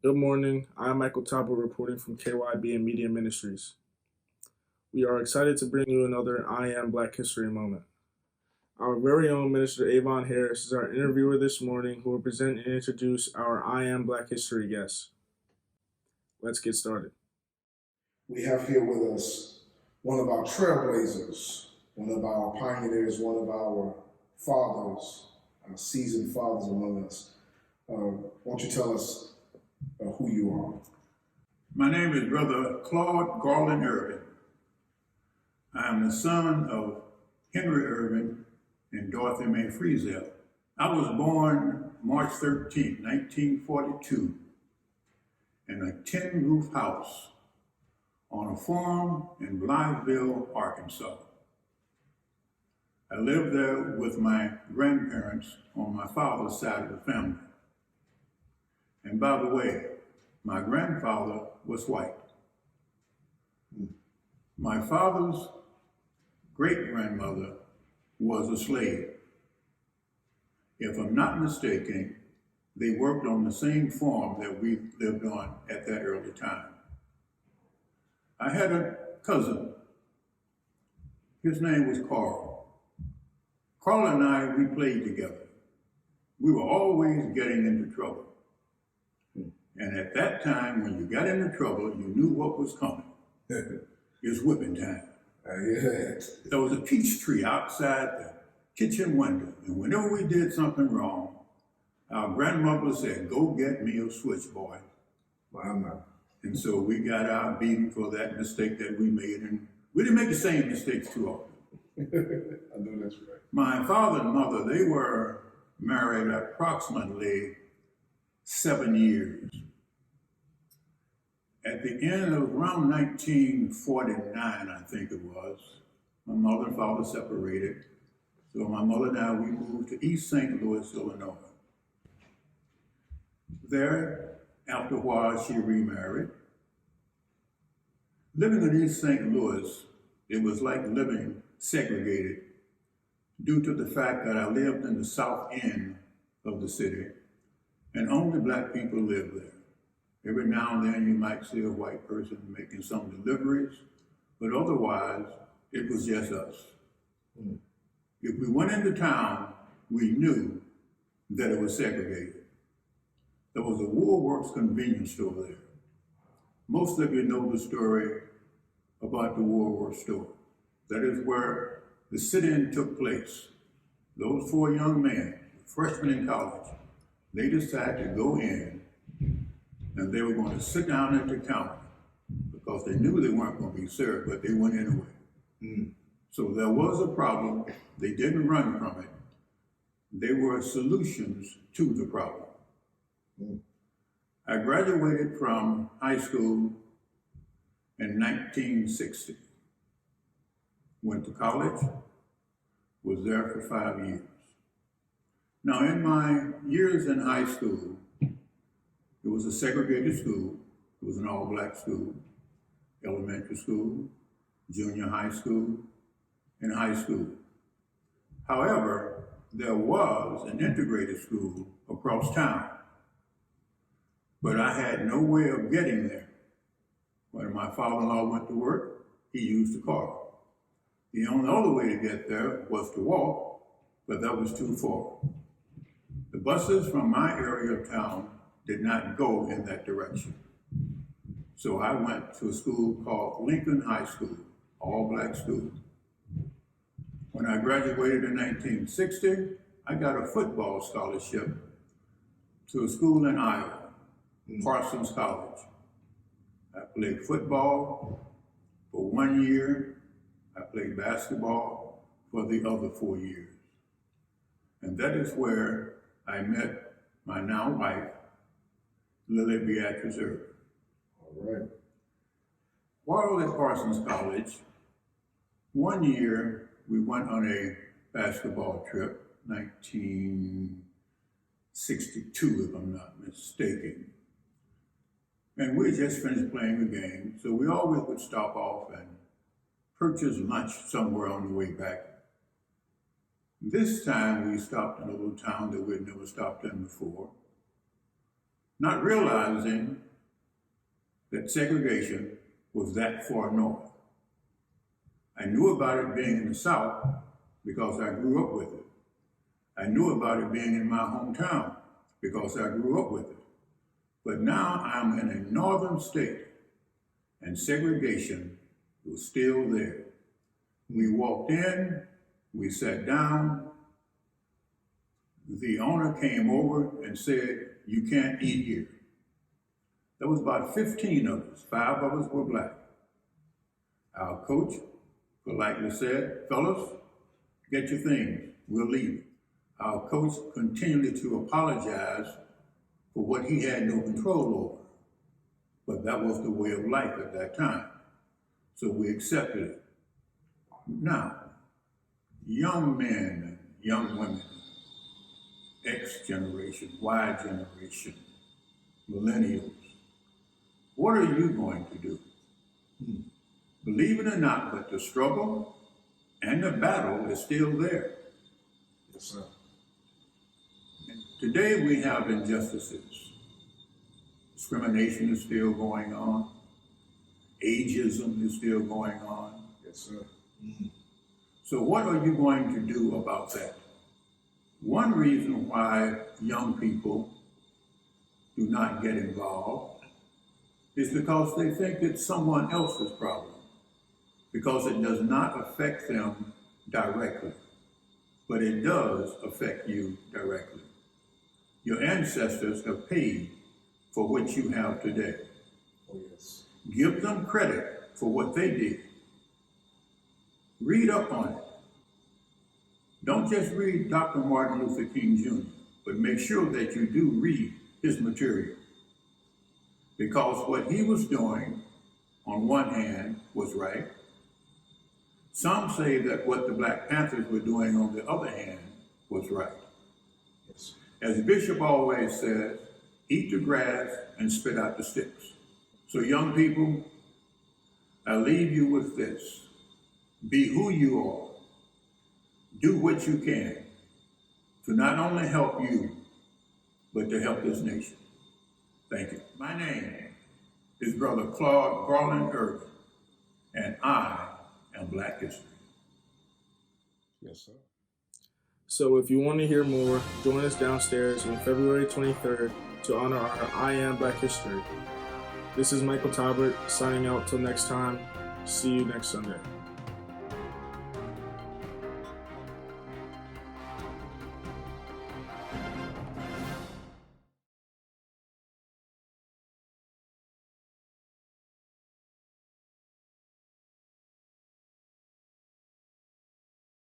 Good morning. I'm Michael Tabo reporting from KYB and Media Ministries. We are excited to bring you another I Am Black History moment. Our very own Minister Avon Harris is our interviewer this morning who will present and introduce our I Am Black History guest. Let's get started. We have here with us one of our trailblazers, one of our pioneers, one of our fathers, our seasoned fathers among us. Won't you tell us who you are? My name is Brother Claude Ervin. I am the son of Henry Ervin and Dorothy Mae Friesel. I was born March 13, 1942, in a tin-roof house on a farm in Blytheville, Arkansas. I lived there with my grandparents on my father's side of the family. And by the way, my grandfather was white. My father's great-grandmother was a slave. If I'm not mistaken, they worked on the same farm that we lived on at that early time. I had a cousin. His name was Carl. Carl and I, we played together. We were always getting into trouble. And at that time, when you got into trouble, you knew what was coming. It was whipping time. There was a peach tree outside the kitchen window, and whenever we did something wrong, our grandmother said, "Go get me a switch, boy." Wow. And so we got our beating for that mistake that we made, and we didn't make the same mistakes too often. I know that's right. My father and mother, they were married approximately 7 years. At the end of around 1949, I think it was, my mother and father separated. So my mother and I, we moved to East St. Louis, Illinois. There, after a while, she remarried. Living in East St. Louis, it was like living segregated due to the fact that I lived in the south end of the city and only black people lived there. Every now and then you might see a white person making some deliveries, but otherwise it was just us. If we went into town, we knew that it was segregated. There was a Woolworth's convenience store there. Most of you know the story about the Woolworth store. That is where the sit-in took place. Those 4 young men, freshmen in college, they decided to go in and they were going to sit down at the counter because they knew they weren't going to be served, but they went anyway. So there was a problem. They didn't run from it. They were solutions to the problem. I graduated from high school in 1960. Went to college, was there for 5 years. Now in my years in high school, it was a segregated school. It was an all-black school, elementary school, junior high school, and high school. However, there was an integrated school across town, but I had no way of getting there. When my father-in-law went to work, he used a car. The only other way to get there was to walk, but that was too far. The buses from my area of town did not go in that direction. So I went to a school called Lincoln High School, all-black school. When I graduated in 1960, I got a football scholarship to a school in Iowa, Parsons College. I played football for 1 year. I played basketball for the other 4 years. And that is where I met my now wife, Lily Beatrice Ervin. All right. While at Parsons College, 1 year we went on a basketball trip, 1962 if I'm not mistaken. And we had just finished playing the game, so we always would stop off and purchase lunch somewhere on the way back. This time we stopped in a little town that we'd never stopped in before. not realizing that segregation was that far north. I knew about it being in the South because I grew up with it. I knew about it being in my hometown because I grew up with it. But now I'm in a northern state and segregation was still there. We walked in, we sat down, the owner came over and said, "You can't eat here." There was about 15 of us, 5 of us were black. Our coach politely said, "Fellas, get your things, we'll leave." Our coach continued to apologize for what he had no control over. But that was the way of life at that time. So we accepted it. Now, young men and young women, X generation, Y generation, millennials, what are you going to do? Believe it or not, but the struggle and the battle is still there. Yes, sir. Today we have injustices. Discrimination is still going on. Ageism is still going on. Yes, sir. So what are you going to do about that? One reason why young people do not get involved is because they think it's someone else's problem, because it does not affect them directly, but it does affect you directly. Your ancestors have paid for what you have today. Oh, yes. Give them credit for what they did. Read up on it. Don't just read Dr. Martin Luther King Jr., but make sure that you do read his material. Because what he was doing, on one hand, was right. Some say that what the Black Panthers were doing, on the other hand, was right. Yes. As Bishop always says, eat the grass and spit out the sticks. So young people, I leave you with this. Be who you are. Do what you can to not only help you, but to help this nation. Thank you. My name is Brother Claude Ervin, and I am Black History. Yes, sir. So if you want to hear more, join us downstairs on February 23rd to honor our I Am Black History. This is Michael Talbot signing out till next time. See you next Sunday.